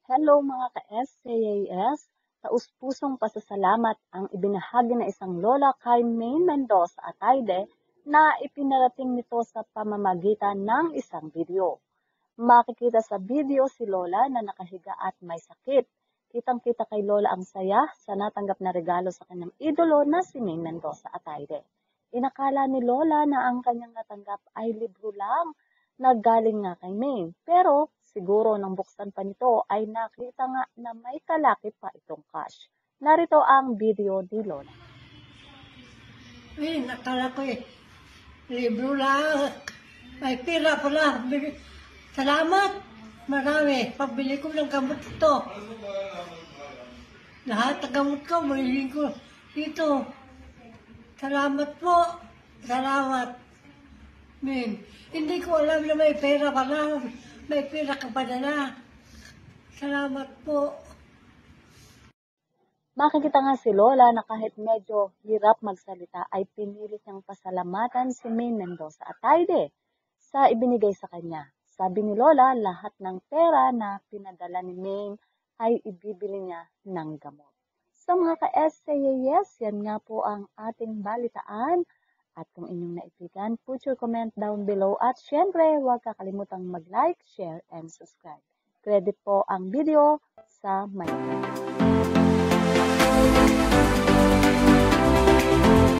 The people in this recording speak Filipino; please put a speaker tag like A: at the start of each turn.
A: Hello mga ka-SCAS, taus-pusong pasasalamat ang ibinahagi ng isang lola kay Maine Mendoza Atayde na ipinarating nito sa pamamagitan ng isang video. Makikita sa video si Lola na nakahiga at may sakit. Kitang-kita kay Lola ang saya sa natanggap na regalo sa kanyang idolo na si Maine Mendoza Atayde. Inakala ni Lola na ang kanyang natanggap ay libro lang na galing nga kay Maine. Pero siguro nang buksan pa nito ay nakita nga na may kalakip pa itong cash. Narito ang video ni Lola.
B: Nakala ko libro lang. May pira pala. Salamat. Marami. Pabili ko ng gamot ito. Lahat ng gamot ko, mahiling ko dito. Salamat po. Salamat. Hindi ko alam na may pera pala. May pera ka pa na. Salamat po.
A: Makikita nga si Lola na kahit medyo hirap magsalita ay pinilit niyang pasalamatan si Maine Mendoza Atayde sa ibinigay sa kanya. Sabi ni Lola, lahat ng pera na pinadala ni Maine ay ibibili niya ng gamot. So mga ka-SCAS, yan nga po ang ating balitaan. At kung inyong naibigan, put your comment down below. At syempre, huwag kakalimutang mag-like, share, and subscribe. Credit po ang video sa may